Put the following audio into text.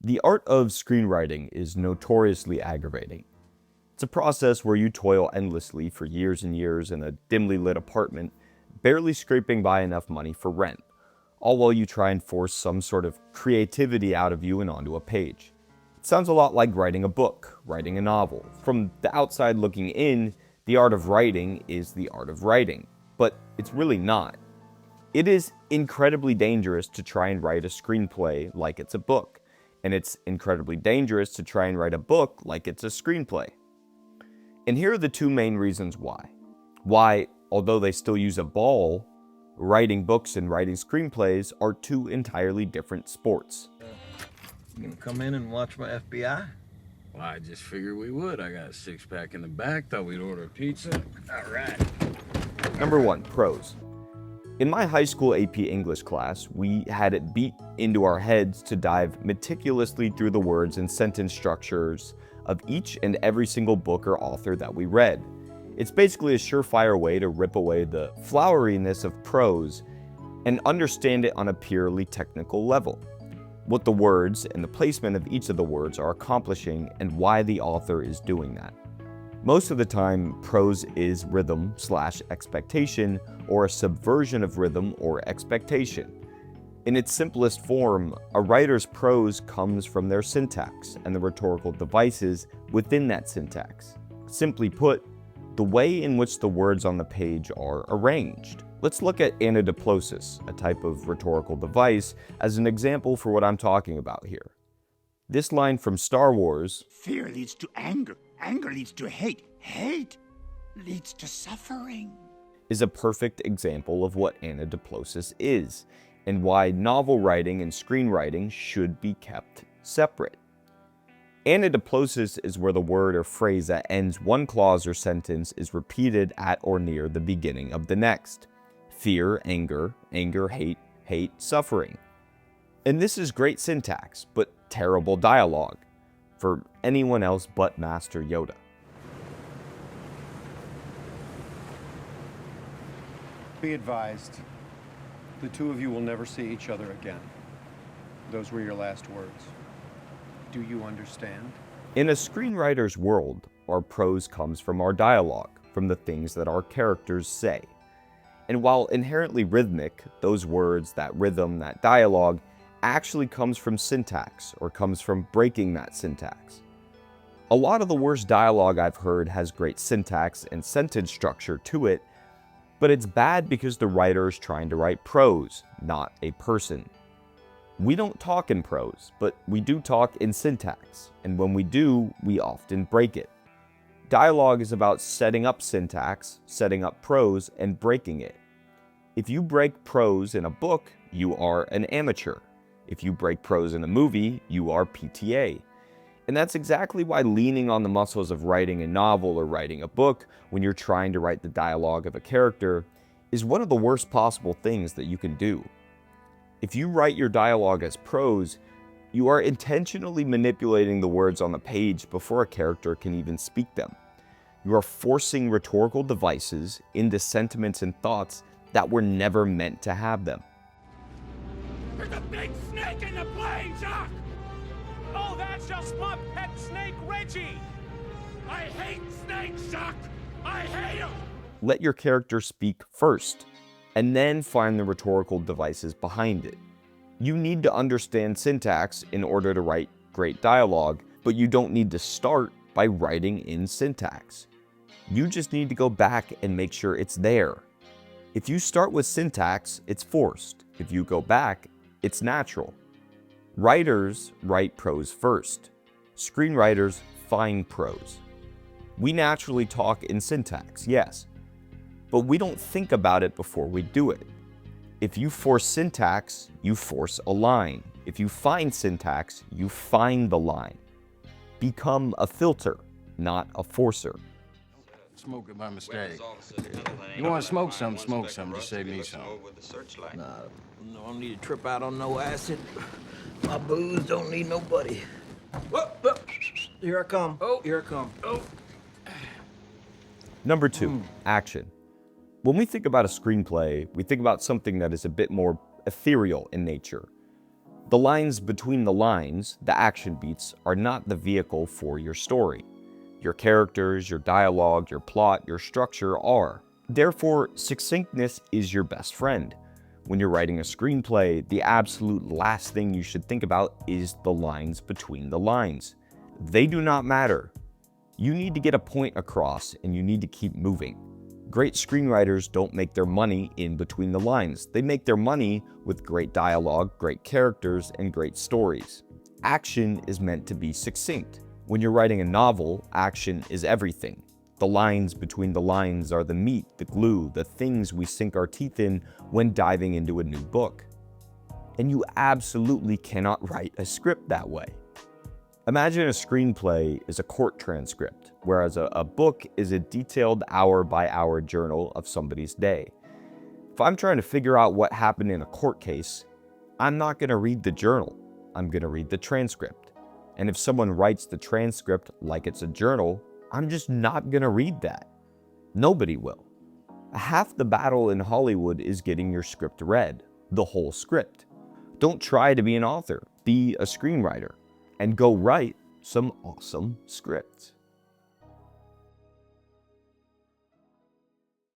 The art of screenwriting is notoriously aggravating. It's a process where you toil endlessly for years and years in a dimly lit apartment, barely scraping by enough money for rent, all while you try and force some sort of creativity out of you and onto a page. It sounds a lot like writing a book, writing a novel. From the outside looking in, the art of writing is the art of writing, but it's really not. It is incredibly dangerous to try and write a screenplay like it's a book, and it's incredibly dangerous to try and write a book like it's a screenplay. And here are the two main reasons why. Why, although they still use a ball, writing books and writing screenplays are two entirely different sports. You gonna come in and watch my FBI? Well, I just figured we would. I got a six-pack in the back. Thought we'd order a pizza. All right. Number 1, prose. In my high school AP English class, we had it beat into our heads to dive meticulously through the words and sentence structures of each and every single book or author that we read. It's basically a surefire way to rip away the floweriness of prose and understand it on a purely technical level. What the words and the placement of each of the words are accomplishing and why the author is doing that. Most of the time, prose is rhythm/expectation or a subversion of rhythm or expectation. In its simplest form, a writer's prose comes from their syntax and the rhetorical devices within that syntax. Simply put, the way in which the words on the page are arranged. Let's look at anadiplosis, a type of rhetorical device, as an example for what I'm talking about here. This line from Star Wars, "Fear leads to anger. Anger leads to hate. Hate leads to suffering," is a perfect example of what anadiplosis is, and why novel writing and screenwriting should be kept separate. Anadiplosis is where the word or phrase that ends one clause or sentence is repeated at or near the beginning of the next. Fear, anger, anger, hate, hate, suffering. And this is great syntax, but terrible dialogue for anyone else but Master Yoda. Be advised, the two of you will never see each other again. Those were your last words. Do you understand? In a screenwriter's world, our prose comes from our dialogue, from the things that our characters say. And while inherently rhythmic, those words, that rhythm, that dialogue, actually comes from syntax or comes from breaking that syntax. A lot of the worst dialogue I've heard has great syntax and sentence structure to it, but it's bad because the writer is trying to write prose, not a person. We don't talk in prose, but we do talk in syntax, and when we do, we often break it. Dialogue is about setting up syntax, setting up prose, and breaking it. If you break prose in a book, you are an amateur. If you break prose in a movie, you are PTA. And that's exactly why leaning on the muscles of writing a novel or writing a book when you're trying to write the dialogue of a character is one of the worst possible things that you can do. If you write your dialogue as prose, you are intentionally manipulating the words on the page before a character can even speak them. You are forcing rhetorical devices into sentiments and thoughts that were never meant to have them. There's a big snake in the plane, Jock! Oh, that's just my pet snake, Reggie! I hate snakes, Jock! I hate them! Let your character speak first, and then find the rhetorical devices behind it. You need to understand syntax in order to write great dialogue, but you don't need to start by writing in syntax. You just need to go back and make sure it's there. If you start with syntax, it's forced. If you go back, it's natural. Writers write prose first. Screenwriters find prose. We naturally talk in syntax, yes, but we don't think about it before we do it. If you force syntax, you force a line. If you find syntax, you find the line. Become a filter, not a forcer. Smoke it by mistake. You want to smoke some, just save me some. Nah, no, I don't need to trip out on no acid. My booze don't need nobody. Whoop, whoop. Here I come. Oh, here I come. Oh. Number 2, action. When we think about a screenplay, we think about something that is a bit more ethereal in nature. The lines between the lines, the action beats, are not the vehicle for your story. Your characters, your dialogue, your plot, your structure are. Therefore, succinctness is your best friend. When you're writing a screenplay, the absolute last thing you should think about is the lines between the lines. They do not matter. You need to get a point across and you need to keep moving. Great screenwriters don't make their money in between the lines. They make their money with great dialogue, great characters, and great stories. Action is meant to be succinct. When you're writing a novel, action is everything. The lines between the lines are the meat, the glue, the things we sink our teeth in when diving into a new book. And you absolutely cannot write a script that way. Imagine a screenplay is a court transcript, whereas a book is a detailed hour-by-hour journal of somebody's day. If I'm trying to figure out what happened in a court case, I'm not going to read the journal. I'm going to read the transcript. And if someone writes the transcript like it's a journal, I'm just not going to read that. Nobody will. Half the battle in Hollywood is getting your script read, the whole script. Don't try to be an author, be a screenwriter, and go write some awesome scripts.